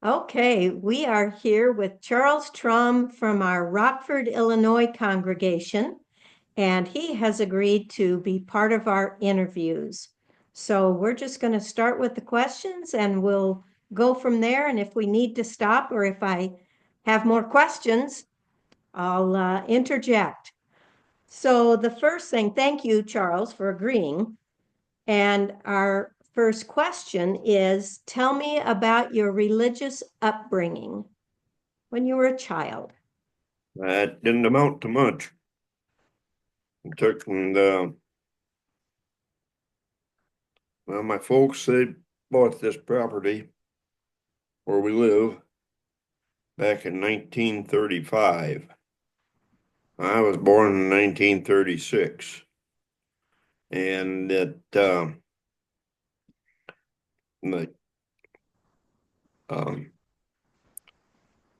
Okay, we are here with Charles Traum from our Rockford, Illinois congregation, and he has agreed to be part of our interviews. So we're just going to start with the questions and we'll go from there. And if we need to stop or if I have more questions, I'll interject. So the first thing, thank you, Charles, for agreeing. And our first question is, tell me about your religious upbringing when you were a child. That didn't amount to much. It took and well, my folks they bought this property where we live back in 1935. I was born in 1936, and the um,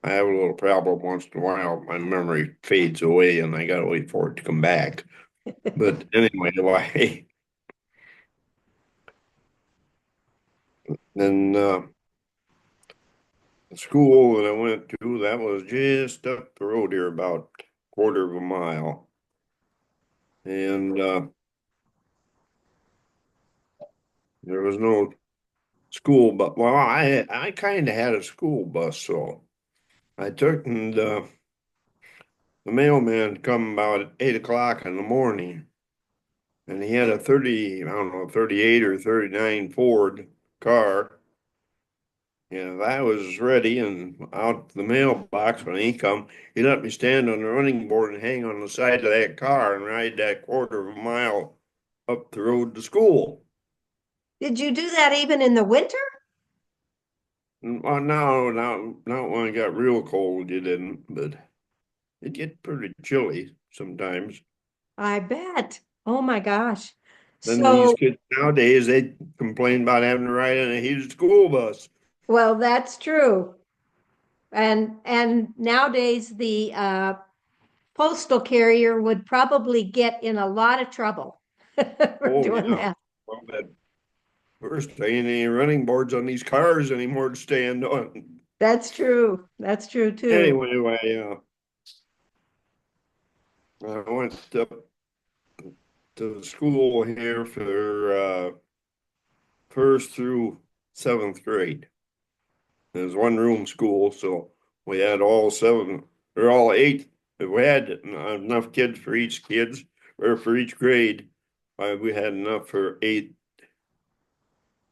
I have a little problem once in a while. My memory fades away, and I gotta wait for it to come back. But anyway, why? Then the school that I went to, that was just up the road here, about a quarter of a mile. And there was no school bus. Well, I kind of had a school bus, so I took and the mailman come about at 8 o'clock in the morning, and he had a 30, I don't know, 38 or 39 Ford car. And I was ready and out the mailbox when he come. He let me stand on the running board and hang on the side of that car and ride that quarter of a mile up the road to school. Did you do that even in the winter? Well, no, not when it got real cold, you didn't, but it get pretty chilly sometimes. I bet. Oh my gosh. Then these So, kids nowadays, they complain about having to ride in a heated school bus. well, that's true. And nowadays the postal carrier would probably get in a lot of trouble for Oh, doing yeah. that. Well, that first, there ain't any running boards on these cars anymore to stand on. That's true. That's true too. Anyway, I went up to the school here for first through seventh grade. It was one room school, so we had all seven or all eight. If we had enough kids for each kids or for each grade, we had enough for eight.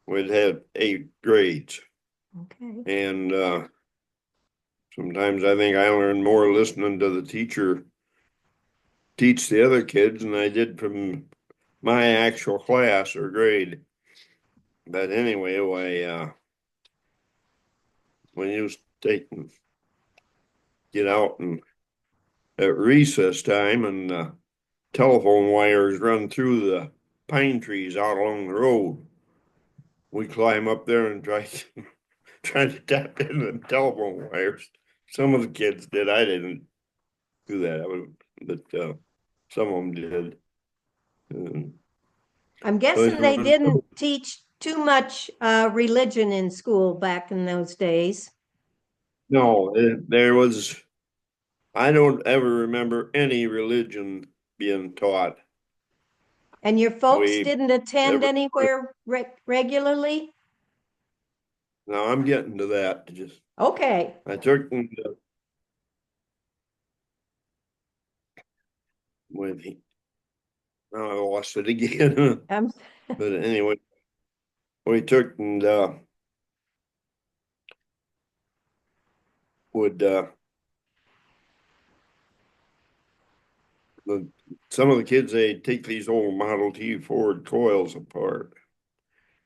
We'd had eight grades, Okay. and sometimes I think I learned more listening to the teacher teach the other kids than I did from my actual class or grade. But anyway, when you take and get out and at recess time and telephone wires run through the pine trees out along the road, we climb up there and try to tap into the telephone wires. Some of the kids did. I didn't do that. But some of them did. And I'm so guessing there they was didn't teach too much religion in school back in those days. no, there was. I don't ever remember any religion being taught. And your folks We didn't attend never. anywhere regularly? Now I'm getting to that. Just Okay. I took them with he. Now I lost it again. Um, But anyway, we took and would the, some of the kids they take these old Model T Ford coils apart,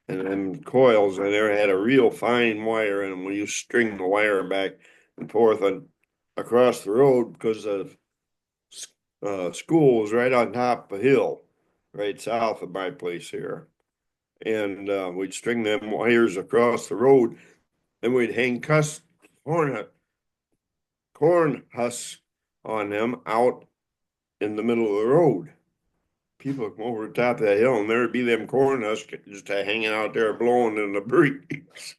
and then coils I never had a real fine wire in them. We used to string the wire back and forth and across the road because the school was right on top of a hill, right south of my place here, and we'd string them wires across the road, and we'd hang corn corn husks on them out in the middle of the road. People come over the top of that hill and there'd be them corn husks just hanging out there blowing in the breeze.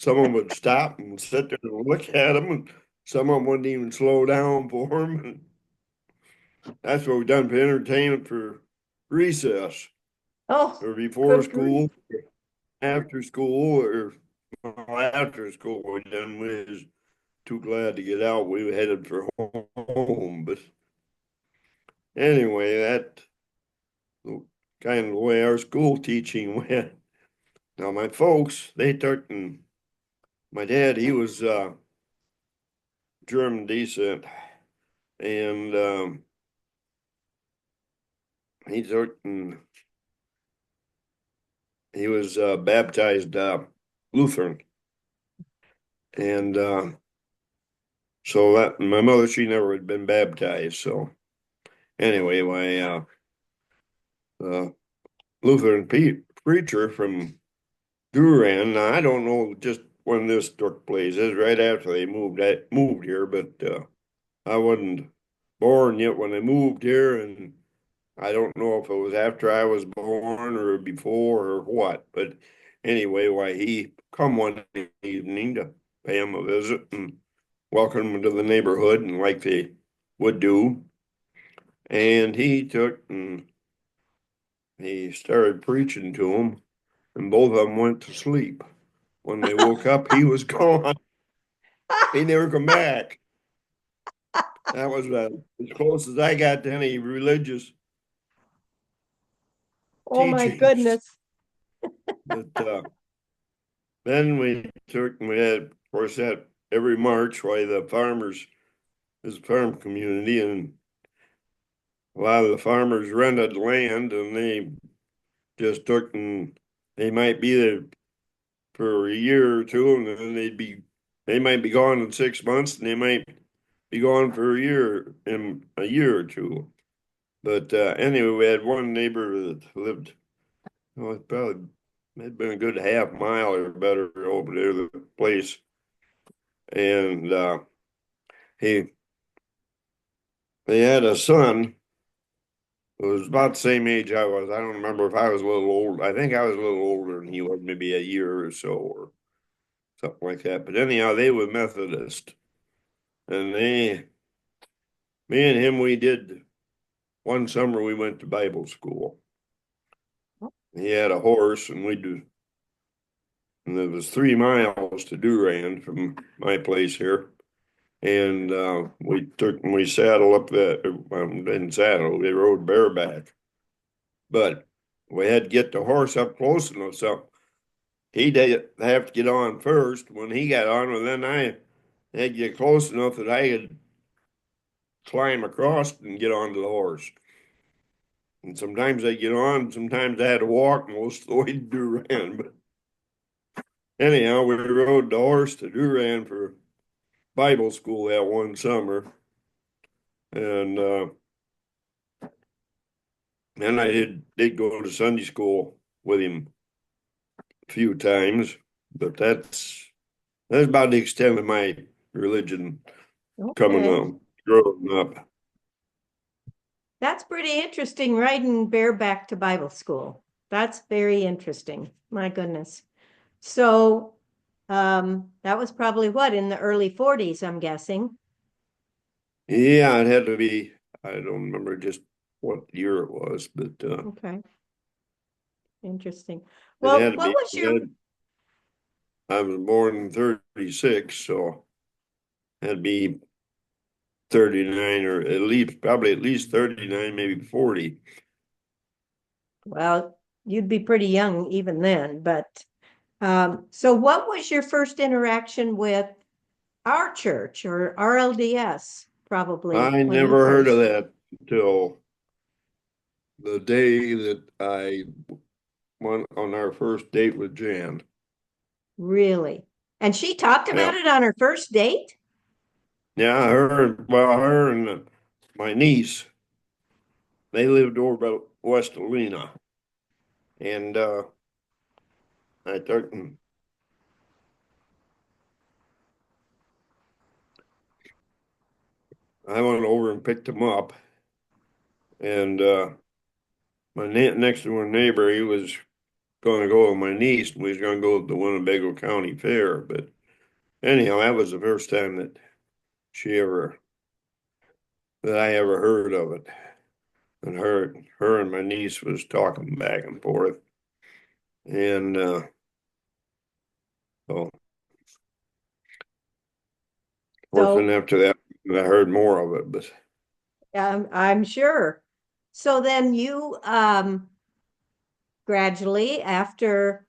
someone would stop and sit there and look at them, and someone wouldn't even slow down for them. And that's what we done for entertainment for recess Oh, or before good grief. school, after school, or after school. We done. We was too glad to get out. We were headed for home, but anyway, that kind of the way our school teaching went. Now my folks, they took and my dad, he was German descent, and he took and he was baptized Lutheran, and so that my mother, she never had been baptized. So anyway, my uh, Lutheran preacher from Duran. Now I don't know just when this took place. It's right after they moved here, but I wasn't born yet when they moved here, and I don't know if it was after I was born or before or what. But anyway, why he come one evening to pay him a visit and welcome him to the neighborhood, and like they would do, and he took and he started preaching to them, and both of them went to sleep. When they woke up, he was gone. He never come back. That was as close as I got to any religious Oh my teachings. goodness. But then we took, we had, of course, that every March, why the farmers, is a farm community, and a lot of the farmers rented land, and they just took and they might be there for a year or two, and then they might be gone in 6 months, and they might be gone for a year or two. But anyway, we had one neighbor that lived, well, it probably had been a good half mile or better over there, the place. And he they had a son who was about the same age I was. I don't remember if I was a little old. I think I was a little older than he was, maybe a year or so or something like that. But anyhow, they were Methodist. And me and him, we did one summer we went to Bible school. He had a horse, and and it was 3 miles to Durand from my place here. And we saddled up didn't saddle, we rode bareback. But we had to get the horse up close enough, so he did have to get on first. When he got on, well, then I had to get close enough that I could climb across and get onto the horse. And sometimes I get on, sometimes I had to walk most of the way to Durand. But anyhow, we rode the horse to Durand for Bible school that one summer. And then I did go to Sunday school with him a few times, but that's about the extent of my religion coming Okay. up, growing up. That's pretty interesting, riding bareback to Bible school. That's very interesting. My goodness. So that was probably what, in the early 40s, I'm guessing. Yeah, it had to be. I don't remember just what year it was, but Okay, interesting. it Well, had to what be. was your, I was born in 36, so it had to be 39 or at least probably at least 39, maybe 40. well, you'd be pretty young even then, but so what was your first interaction with our church or RLDS, probably I when you never heard of first that until the day that I went on our first date with Jan. really? And she talked Yeah. about it on her first date? Yeah, her and my niece, they lived over by West Alena. And I took and I went over and picked them up. And my next door neighbor, he was gonna go with my niece, and we was gonna go to the Winnebago County Fair, but anyhow, that was the first time she ever, that I ever heard of it. And her and my niece was talking back and forth. And so, So, fortunately after that, I heard more of it, but I'm sure. So then you gradually, after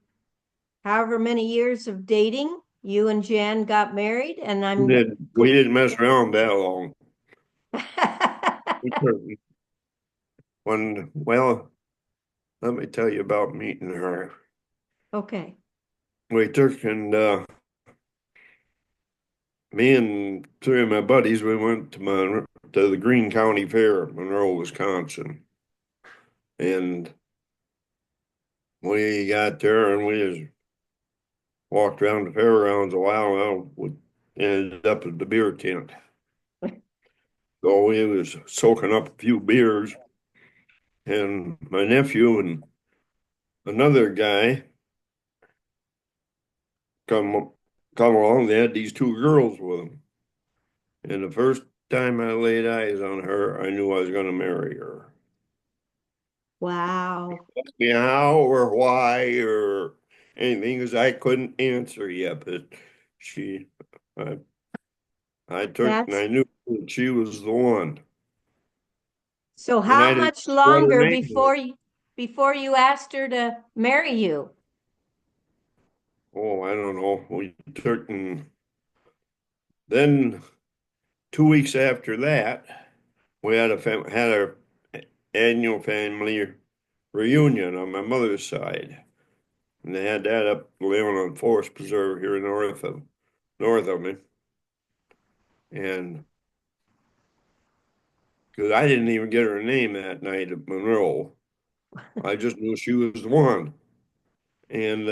however many years of dating, you and Jan got married, and we didn't mess around that long. We took well, let me tell you about meeting her. Okay. We took and me and three of my buddies, we went to the Greene County Fair, Monroe, Wisconsin. And we got there and we just walked around the fairgrounds a while. And we ended up at the beer tent. So we was soaking up a few beers, and my nephew and another guy come come along. They had these two girls with them, and the first time I laid eyes on her, I knew I was going to marry her. Wow. Ask me how or why or anything, because I couldn't answer yet. But she, I, I took and That's I knew that she was the one, so and how I didn't much know what her longer name was. before you asked her to marry you? Oh, I don't know. We took and then 2 weeks after that, we had a annual family reunion on my mother's side, and they had that up Lebanon Forest Preserve here north of me, and because I didn't even get her name that night at Monroe, I just knew she was the one, and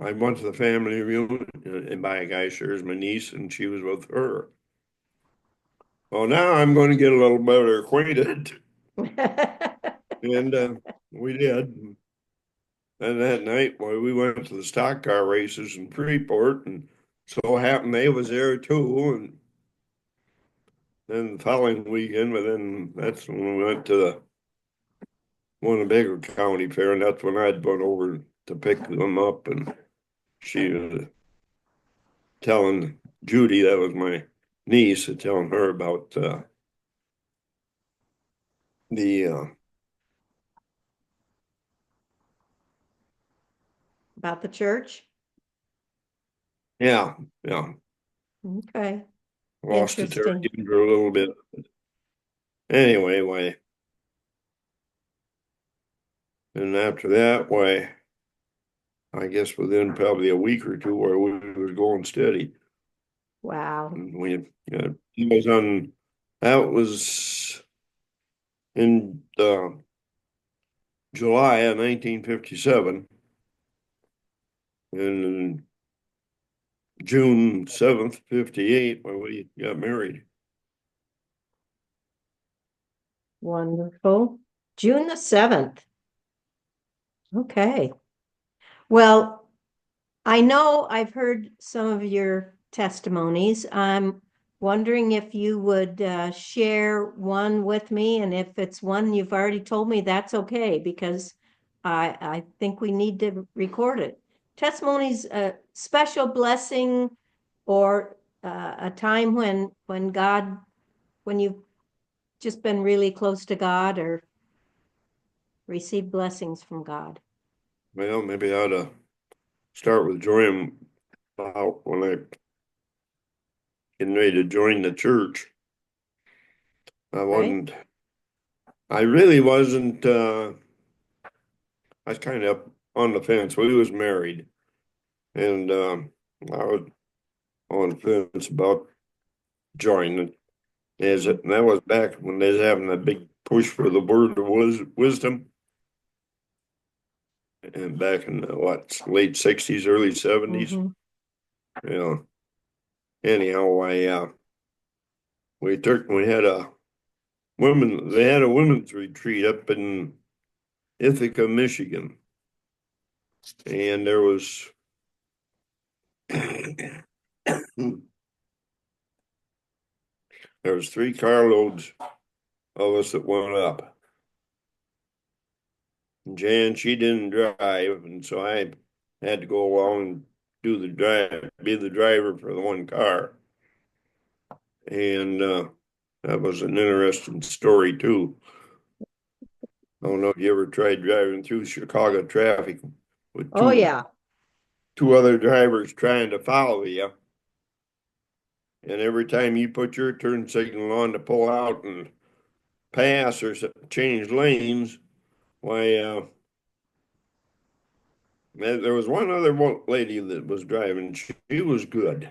I went to the family reunion, and by a guy shares my niece, and she was with her. Well, now I'm going to get a little better acquainted, and we did. And that night, well, we went to the stock car races in Freeport, and so happened they was there too. And then the following weekend, but then that's when we went to the Winnebago County Fair, and that's when I'd gone over to pick them up, and she was telling Judy, that was my niece, telling her about the About the church? yeah, yeah, Okay. lost it there Interesting. again for a little bit. Anyway, why, and after that, why, I guess within probably a week or two, where we was going steady. Wow. And it was on, that was in July of 1957, and June 7th, 58, when we got married. Wonderful. June the 7th. Okay. Well, I know I've heard some of your testimonies. I'm wondering if you would share one with me, and if it's one you've already told me, that's okay, because I think we need to record it. Testimonies, a special blessing, or a time when you've just been really close to God or received blessings from God. Well, maybe I ought to start with joining about when I getting ready to join the church. I Okay. wasn't, I really wasn't, I was kind of on the fence. We was married, and I was on the fence about joining. That was back when they was having that big push for the word of wisdom, and back in the late '60s, early '70s. Mm-hmm. You know, anyhow, we had a they had a women's retreat up in Ithaca, Michigan, And there was there was 3 carloads of us that went up. Jan, she didn't drive, and so I had to go along and do the drive, be the driver for the one car. And that was an interesting story too. I don't know if you ever tried driving through Chicago traffic with Oh, yeah. two other drivers trying to follow you. And every time you put your turn signal on to pull out and pass or change lanes, why, there was one other lady that was driving. She was good.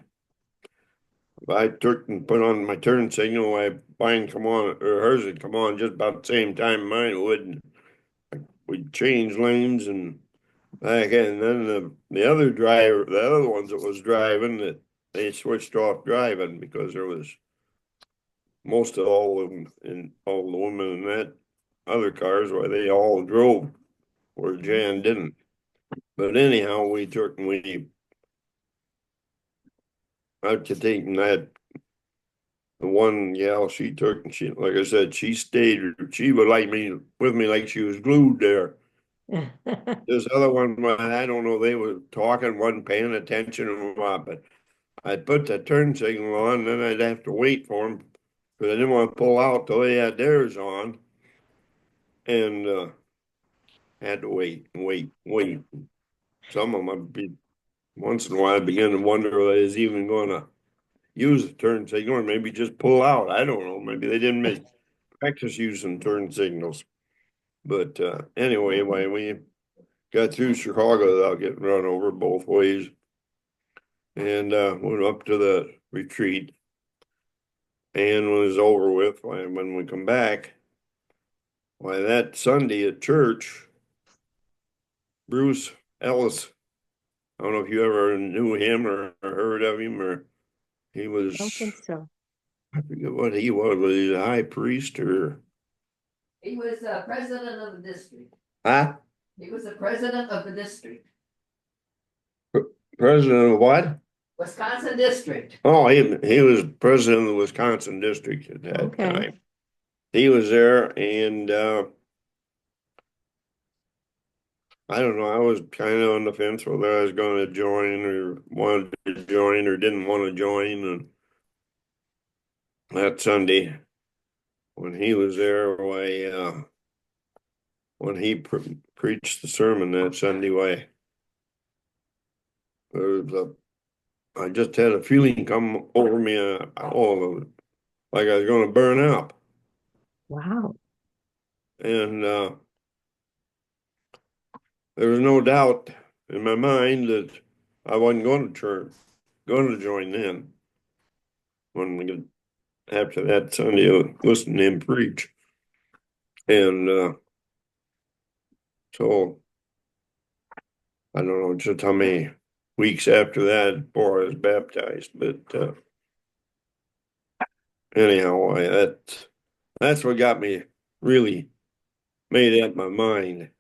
I took and put on my turn signal. Mine come on, or hers would come on just about the same time mine would. We'd change lanes and back, and then the other driver, the other ones that was driving, that they switched off driving because there was most of all of them and all the women in that other cars, why they all drove, where Jan didn't. But anyhow, we took and I could take that. The one gal she took and she, like I said, she stayed. She would like me with me like she was glued there. This other one, well, I don't know, they were talking, wasn't paying attention or what, but I'd put the turn signal on, then I'd have to wait for them because I didn't want to pull out till they had theirs on, and had to wait and wait. Some of them I'd be once in a while I begin to wonder if I was even going to use the turn signal or maybe just pull out. I don't know. Maybe they didn't make practice using turn signals. But anyway, when we got through Chicago without getting run over both ways, and went up to the retreat. And when it was over with, when we come back, why that Sunday at church, Bruce Ellis, I don't know if you ever knew him or heard of him, or he I don't think was, so. I forget what he was he a high priest or? He was president of the district. Huh? He was the president of the district, President of what? Wisconsin district. Oh, he was president of the Wisconsin district at that Okay. time. He was there, and I don't know, I was kind of on the fence whether I was going to join or wanted to join or didn't want to join. And that Sunday, when he was there, when he preached the sermon that Sunday, there was I just had a feeling come over me, like I was going to burn up. Wow. And there was no doubt in my mind that I wasn't going to going to join then. When we get after that Sunday, listen to him preach, and so I don't know just how many weeks after that before I was baptized, but anyhow, that's what got me really made up my mind.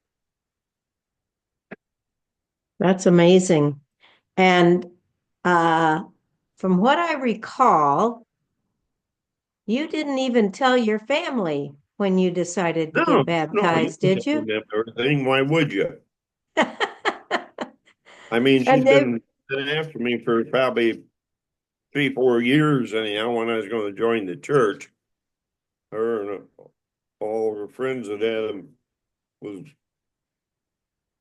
That's amazing. And from what I recall, you didn't even tell your family when you decided to No, get no, you baptized, can did tell you? them everything. Why would you? I mean, she's And they, been after me for probably 3, 4 years anyhow. When I was going to join the church, her and all of her friends that had him was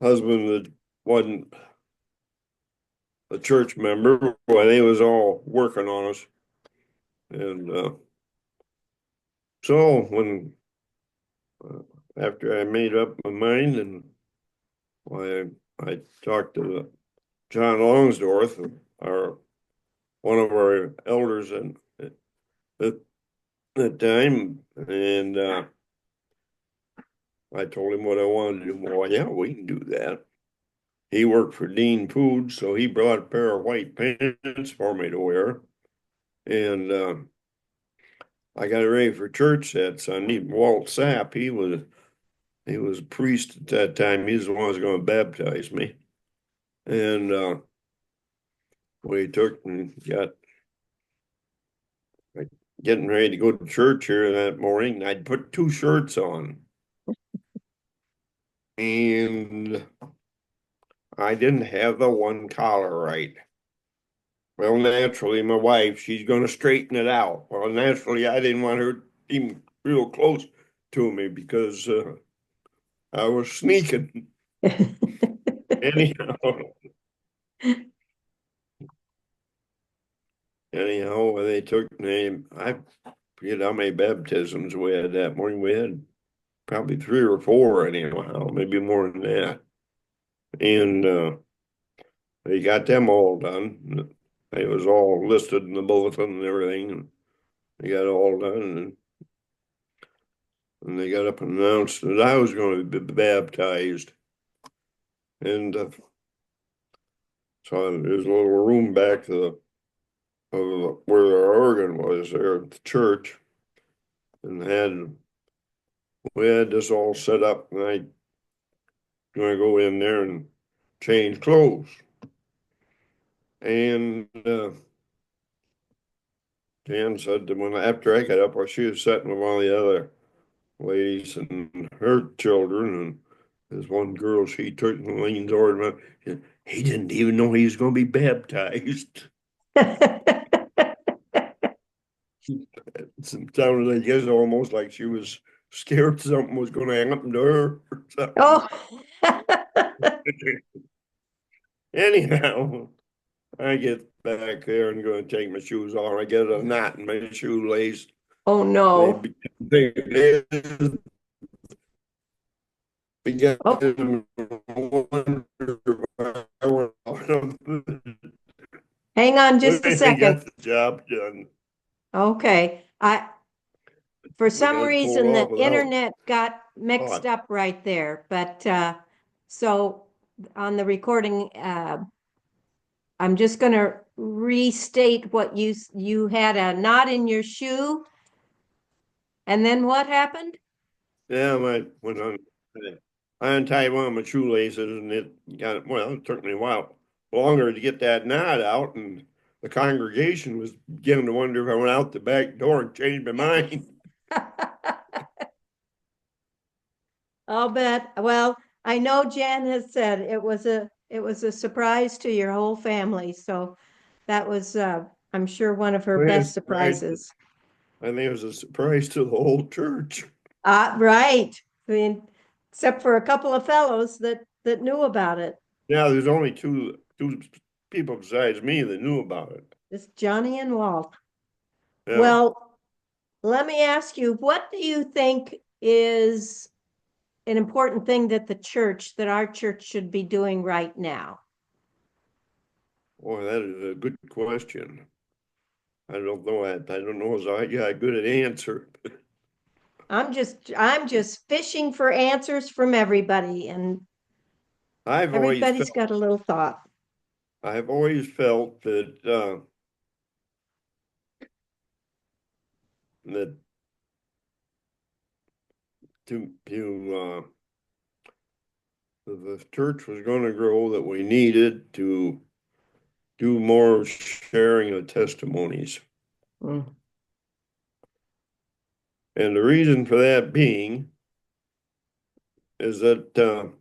husband that wasn't a church member. Well, they was all working on us, and so when uh, after I made up my mind, and why I talked to John Longsdorff, our one of our elders at that time, and I told him what I wanted to do. Well, yeah, we can do that. He worked for Dean Foods, so he brought a pair of white pants for me to wear. And I got ready for church that Sunday. Walt Sapp, he was a priest at that time. He was the one who was going to baptize me. And we took and got like, getting ready to go to church here that morning. I'd put two shirts on. And I didn't have the one collar right. Well, naturally, my wife, she's going to straighten it out. Well, naturally, I didn't want her even real close to me because I was sneaking. Anyhow, they took me. I forget how many baptisms we had that morning. We had probably three or four, anyhow, maybe more than that. And they got them all done. It was all listed in the bulletin and everything. And they got it all done, and they got up and announced that I was going to be baptized. And so there's a little room back to where our organ was there at the church, and we had this all set up, and I going to go in there and change clothes. And Jan said that after I got up, while she was sitting with one of the other ladies and her children, and this one girl, she took and leaned over and he didn't even know he was going to be baptized. It sounded, I guess, almost like she was scared something was going to happen to her or something. Oh. Anyhow, I get back there and going to take my shoes off. I get a knot in my shoelace. Oh, no. They began Oh, to wonder hang on just a I second. got the job done. Okay. For We some got it pulled reason, the off without internet got mixed thought. up right there, but so on the recording, I'm just going to restate what you had a knot in your shoe, and then what happened? Yeah, I untied one of my shoelaces and it took me a while longer to get that knot out, and the congregation was beginning to wonder if I went out the back door and changed my mind. I'll bet. Well, I know Jan has said it was a surprise to your whole family, so that was I'm sure one of her best surprises. I think it was a surprise to the whole church. Right. I mean, except for a couple of fellows that knew about it. Yeah, there's only two people besides me that knew about it. It's Johnny and Walt. Yeah. Well, let me ask you, what do you think is an important thing that our church should be doing right now? Boy, that is a good question. I don't know that. I don't know as I got a good answer. I'm just fishing for answers from everybody, and I've always everybody's felt got a little thought. I've always felt that the church was going to grow, that we needed to do more sharing of testimonies. Mm. And the reason for that being is that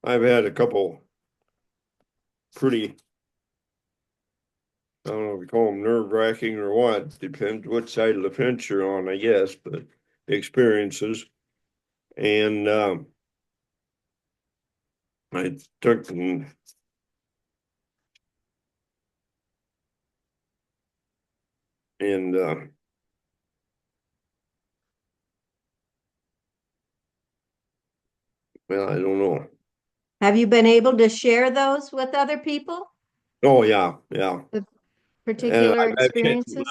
I've had a couple pretty, I don't know if you call them nerve-wracking or what, depends what side of the fence you're on, I guess, but experiences. And I took and well, I don't know. Have you been able to share those with other people, Oh yeah, yeah. the And particular experiences?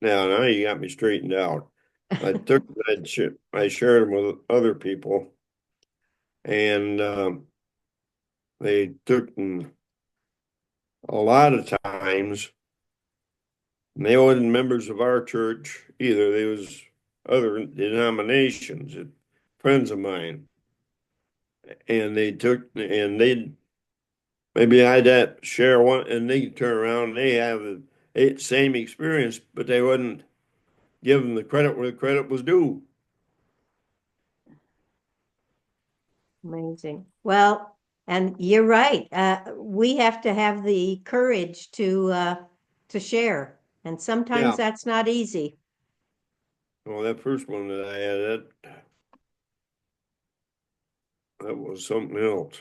now you got me straightened out. I shared them with other people, and they took a lot of times. And they wasn't members of our church either. They was other denominations, friends of mine, and they maybe I'd have to share one and they turn around and they have the same experience, but they wouldn't give them the credit where the credit was due. Amazing. Well, and you're right. We have to have the courage to share, and sometimes Yeah. that's not easy. Well, that first one that I had, that was something else.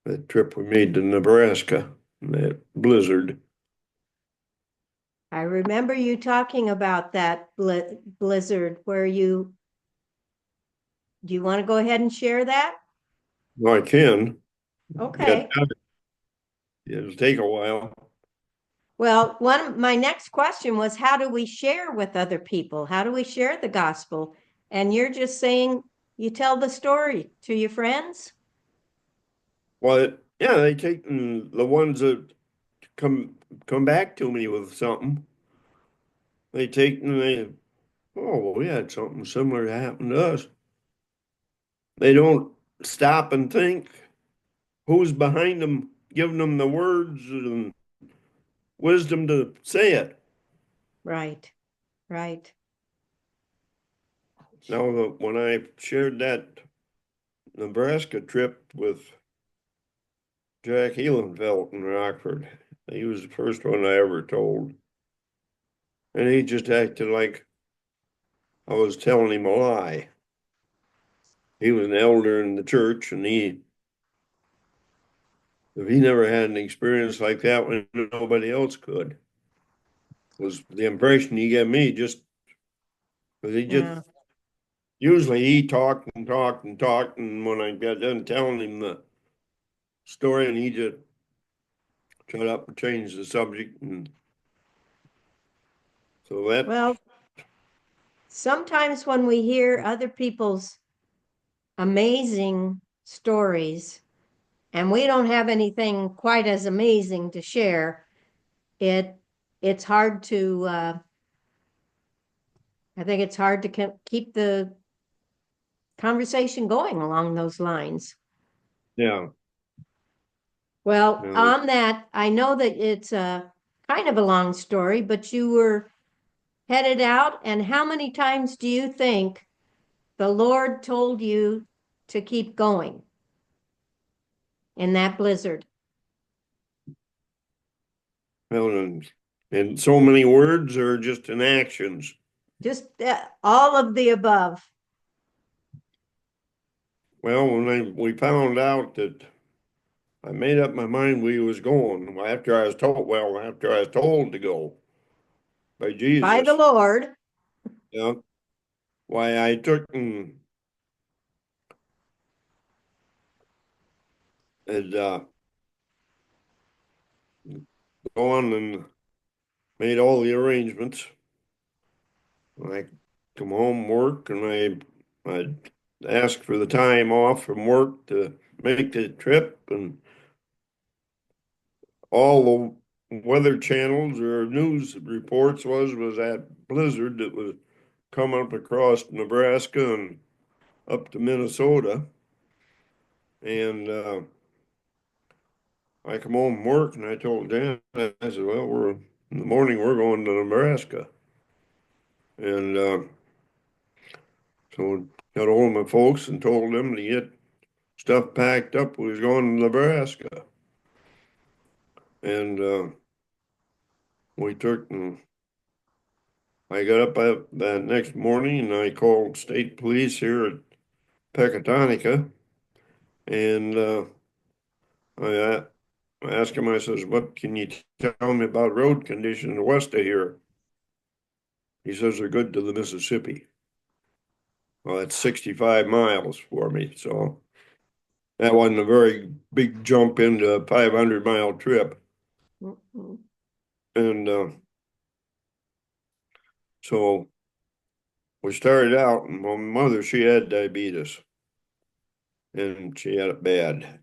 That trip we made to Nebraska, that blizzard. I remember you talking about that blizzard where do you want to go ahead and share that? Well, I can. Okay. It'll take a while. Well, my next question was, how do we share with other people? How do we share the gospel? And you're just saying you tell the story to your friends? Well, yeah, they take the ones that come back to me with something. They take and they, oh, well, we had something similar happen to us. They don't stop and think who's behind them, giving them the words and wisdom to say it. Right, right. Now, when I shared that Nebraska trip with Jack Heelenfeld in Rockford, he was the first one I ever told. And he just acted like I was telling him a lie. He was an elder in the church, and if he never had an experience like that when nobody else could, was the impression he gave me. Just because Yeah. usually he talked and talked and talked, and when I got done telling him the story, and he just shut up and changed the subject, and so that, Well, sometimes when we hear other people's amazing stories and we don't have anything quite as amazing to share, it's hard to I think it's hard to keep the conversation going along those lines. yeah, Well, no, on that, I know that it's a kind of a long story, but you were headed out, and how many times do you think the Lord told you to keep going in that blizzard? well, and so many words or just in actions. Just all of the above. Well, we found out that I made up my mind we was going after I was told to go by By the Jesus. Lord. Yeah. Why I took and had gone and made all the arrangements. I come home, work, and I asked for the time off from work to make the trip, and all the weather channels or news reports was that blizzard that was coming up across Nebraska and up to Minnesota. And I come home from work and I told Dan, I said, well, we're in the morning, we're going to Nebraska. And so got hold of my folks and told them to get stuff packed up. We was going to Nebraska. And we took and I got up that next morning and I called state police here at Pecatonica. And I asked him, I says, what can you tell me about road conditions west of here? He says they're good to the Mississippi. Well, that's 65 miles for me. So that wasn't a very big jump into a 500-mile trip. Mhm. And so we started out, and my mother, she had diabetes, and she had it bad.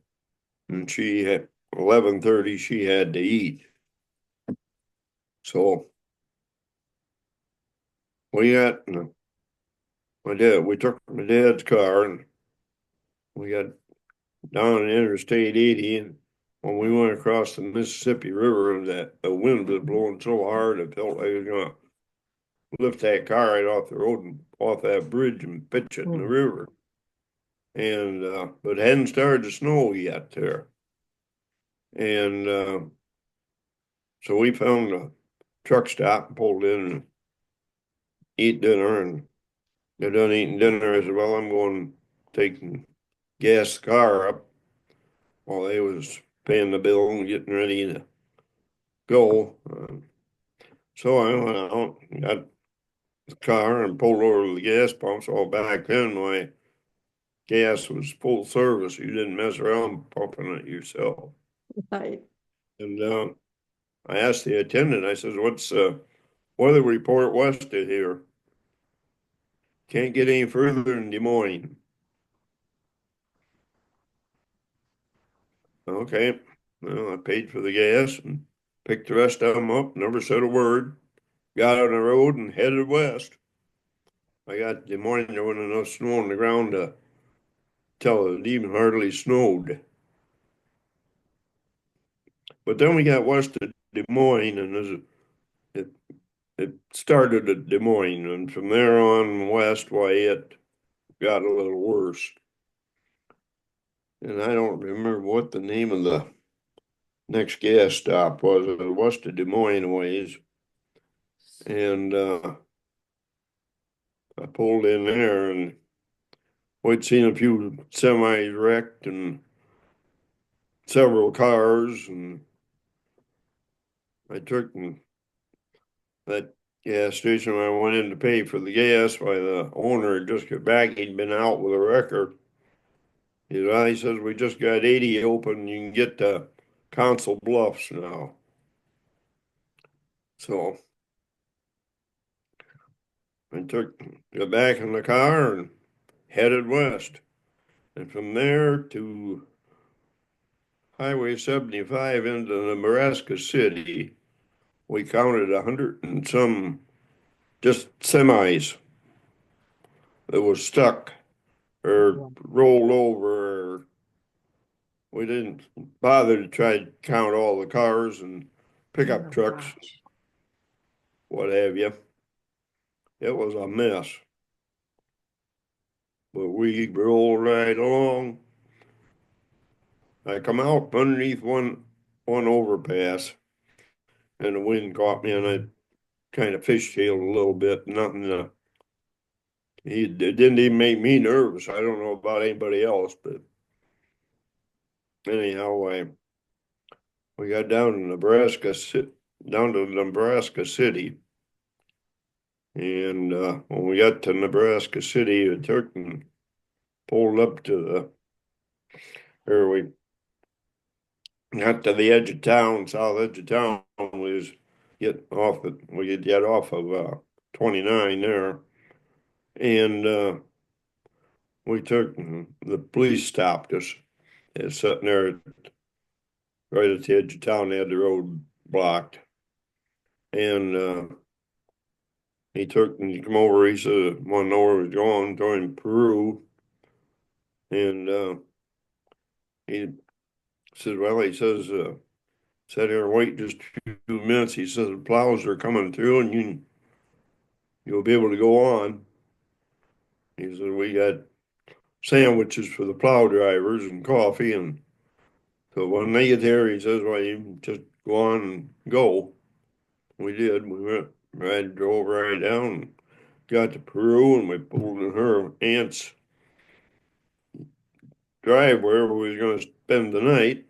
And she had 11:30, she had to eat. So we got we took my dad's car, and we got down in Interstate 80, and when we went across the Mississippi River, and that the wind was blowing so hard, it felt like it was gonna lift that car right off the road and off that bridge and pitch it in the river. And but it hadn't started to snow yet there. And so we found a truck stop and pulled in and eat dinner, and they're done eating dinner. I said, well, I'm going taking gas the car up while they was paying the bill and getting ready to go. So I went out, got the car and pulled over to the gas pump. So back then my gas was full service. You didn't mess around pumping it yourself. Right. And I asked the attendant, I says, what's weather report west of here? Can't get any further than Des Moines. Okay, well, I paid for the gas and picked the rest of them up, never said a word, got on the road and headed west. I got Des Moines, there wasn't enough snow on the ground to tell it even hardly snowed. But then we got west of Des Moines, and it it started at Des Moines, and from there on west, why it got a little worse. And I don't remember what the name of the next gas stop was. It was west of Des Moines ways, and I pulled in there, and we'd seen a few semis wrecked and several cars, and I took that gas station when I went in to pay for the gas. Why the owner had just got back, he'd been out with a wrecker. He says, we just got 80 open, you can get to Council Bluffs now. So I got back in the car and headed west. And from there to Highway 75 into Nebraska City, we counted 100 and some just semis that was stuck or rolled over. Or we didn't bother to try to count all the cars and pickup trucks, what have you. It was a mess. But we rolled right along. I come out underneath one overpass, and the wind caught me, and I kind of fishtailed a little bit. Nothing. It didn't even make me nervous. I don't know about anybody else, but anyhow, we got down to Nebraska City, and when we got to Nebraska City, it took and pulled up to where we got to the edge of town, south edge of town. Was we get off of 29 there, and we took the police stopped us. It's sitting there right at the edge of town. They had the road blocked, and he come over. He said, "Want to know where he's going? Going Peru." And he says, "Well," he says, "sit here and wait just a few minutes." He says, "The plows are coming through, and you'll be able to go on." He said, "We got sandwiches for the plow drivers and coffee, and so when they get there," he says, "well, you just go on and go." We did. We drove right down, and got to Peru, and we pulled in her aunt's drive wherever we was going to spend the night.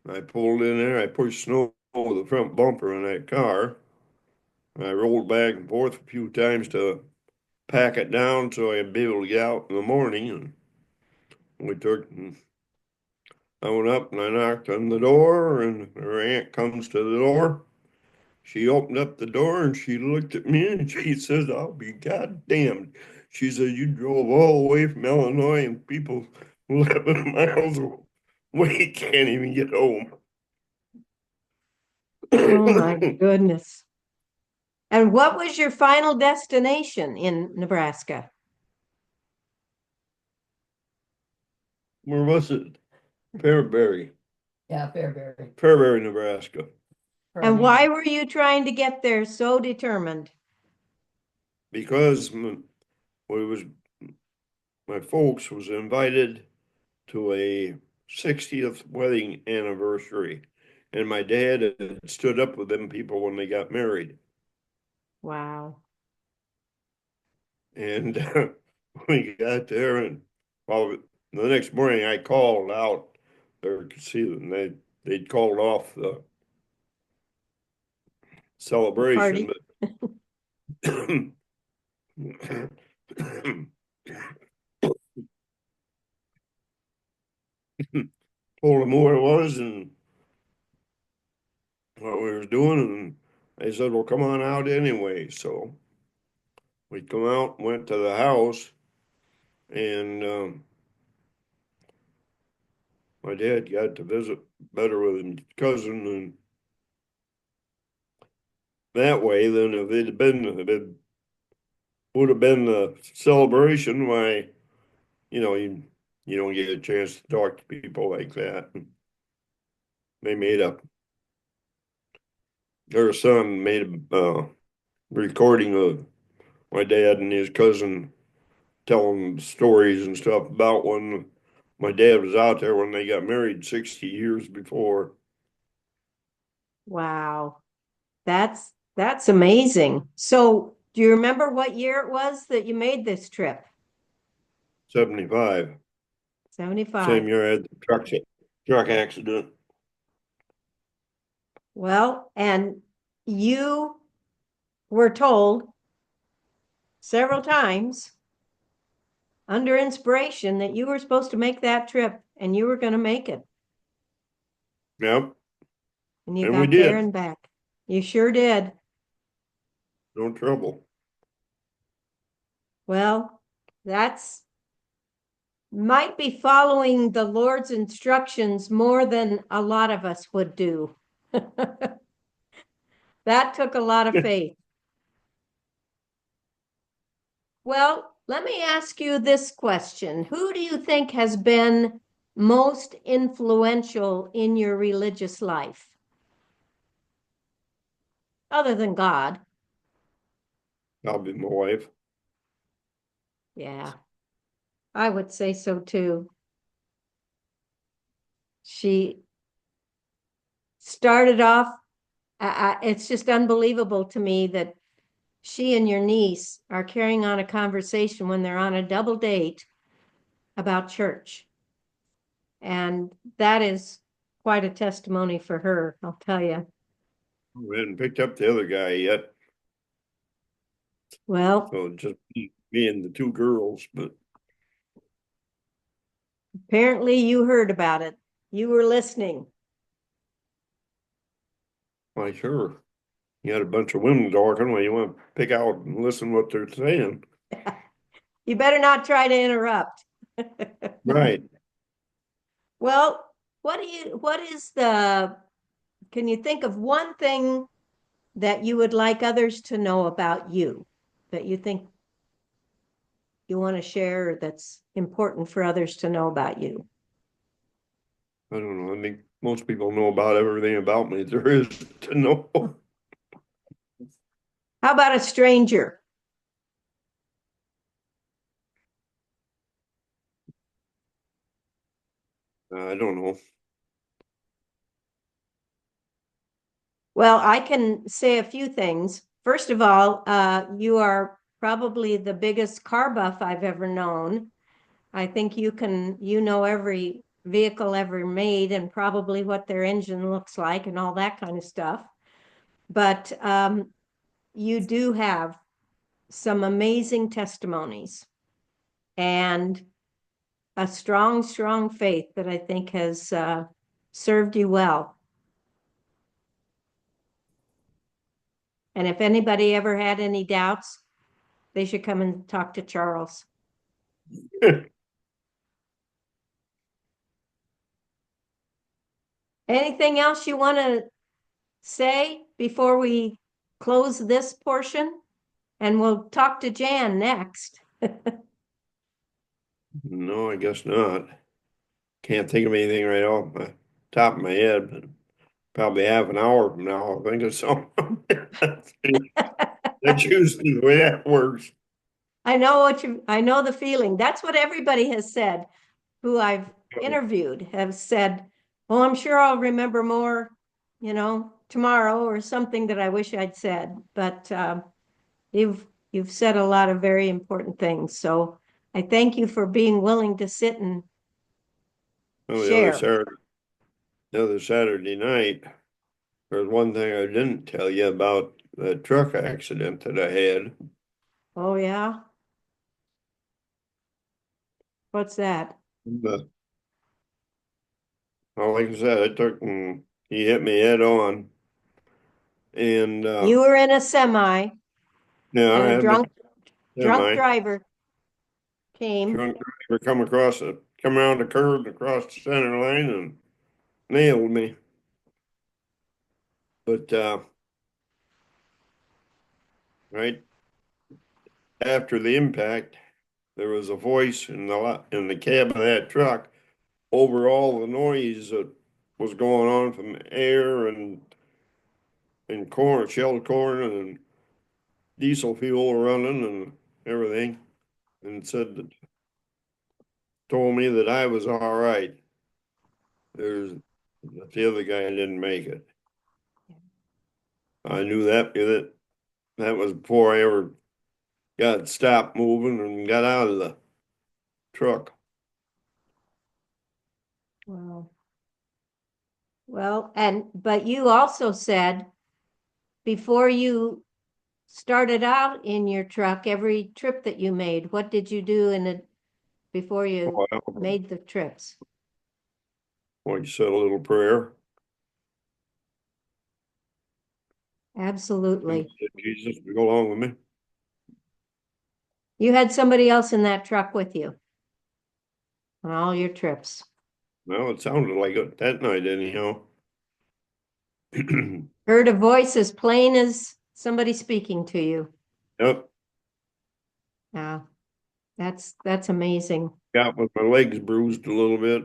I pulled in there. I pushed snow over the front bumper in that car. I rolled back and forth a few times to pack it down so I'd be able to get out in the morning. And I went up and I knocked on the door, and her aunt comes to the door. She opened up the door and she looked at me and she says, "I'll be goddamned." She said, "You drove all the way from Illinois and people 11 miles away can't even get home." Oh my goodness. And what was your final destination in Nebraska? Where was it? Fairbury. Yeah, Fairbury. Fairbury, Nebraska. And why were you trying to get there so determined? Because my folks was invited to a 60th wedding anniversary. And my dad had stood up with them people when they got married. Wow. And we got there, and well, the next morning I called out there to see them. They'd called off the celebration, Party. but told them who it was and what we was doing, and they said, "Well, come on out anyway." So we come out, went to the house, and my dad got to visit better with his cousin, and that way, then if it would have been the celebration, why, you don't get a chance to talk to people like that. They made up. Their son made a recording of my dad and his cousin telling stories and stuff about when my dad was out there when they got married 60 years before. Wow. That's amazing. So, do you remember what year it was that you made this trip? 75. 75. Same year I had the truck accident. Well, and you were told several times under inspiration that you were supposed to make that trip and you were going to make it. Yep. And you And we got there did. and back. You sure did. No trouble. Well, that's might be following the Lord's instructions more than a lot of us would do. That took a lot of faith. Well, let me ask you this question. Who do you think has been most influential in your religious life? Other than God. I'll be my wife. Yeah, I would say so too. She started off, it's just unbelievable to me that she and your niece are carrying on a conversation when they're on a double date about church. And that is quite a testimony for her, I'll tell you. We hadn't picked up the other guy yet. Well, So just me and the two girls, but apparently you heard about it. You were listening. why, sure. You had a bunch of women talking. Well, you want to pick out and listen what they're saying. You better not try to interrupt. Right. Well, can you think of one thing that you would like others to know about you that you think you want to share that's important for others to know about you? I don't know. I think most people know about everything about me there is to know. How about a stranger? I don't know. Well, I can say a few things. First of all, you are probably the biggest car buff I've ever known. I think you know every vehicle ever made and probably what their engine looks like and all that kind of stuff. But you do have some amazing testimonies and a strong, strong faith that I think has served you well. And if anybody ever had any doubts, they should come and talk to Charles. Anything else you want to say before we close this portion? And we'll talk to Jan next. No, I guess not. Can't think of anything right off the top of my head, but probably half an hour from now, I'll think of something. That's usually the way that works. I know the feeling. That's what everybody has said, who I've interviewed, have said, well, I'm sure I'll remember more, tomorrow, or something that I wish I'd said. But you've said a lot of very important things. So I thank you for being willing to sit and Well, share. the other Saturday night, there's one thing I didn't tell you about the truck accident that I had. Oh, yeah? What's that? But, well, like I said, I took and he hit me head on. And You were in a semi yeah, I and a had my drunk semi driver came. drunk driver come around the curve and across the center line and nailed me. But right after the impact, there was a voice in the cab of that truck over all the noise that was going on from air and corn, shelled corn and diesel fuel running and everything, and told me that I was all right. There's the other guy didn't make it. I knew that was before I ever got stopped moving and got out of the truck. Wow. Well, but you also said before you started out in your truck, every trip that you made, what did you do before you made the trips? Well, you said a little prayer. Absolutely. Jesus, go along with me. You had somebody else in that truck with you on all your trips. Well, it sounded like it that night anyhow. Heard a voice as plain as somebody speaking to you. Yep, Yeah, that's amazing. got with my legs bruised a little bit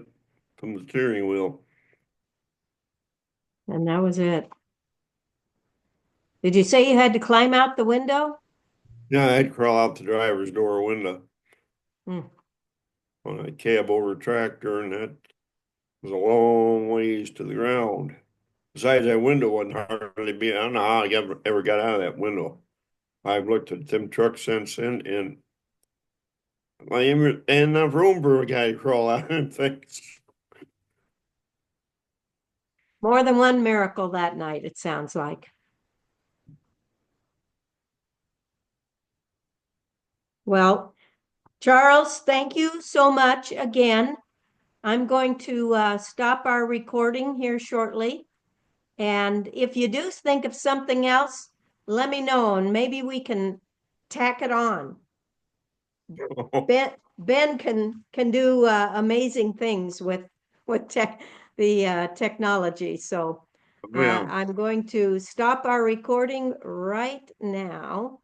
from the steering wheel. And that was it. Did you say you had to climb out the window? Yeah, I had to crawl out the driver's door window Hmm. on a cab over tractor, and that was a long ways to the ground. Besides, that window wasn't hardly be. I don't know how I ever got out of that window. I've looked at them trucks since then, and I ain't enough room for a guy to crawl out and things. More than one miracle that night, it sounds like. Well, Charles, thank you so much again. I'm going to stop our recording here shortly. And if you do think of something else, let me know and maybe we can tack it on. Ben can do amazing things with the technology. So Yeah. I'm going to stop our recording right now.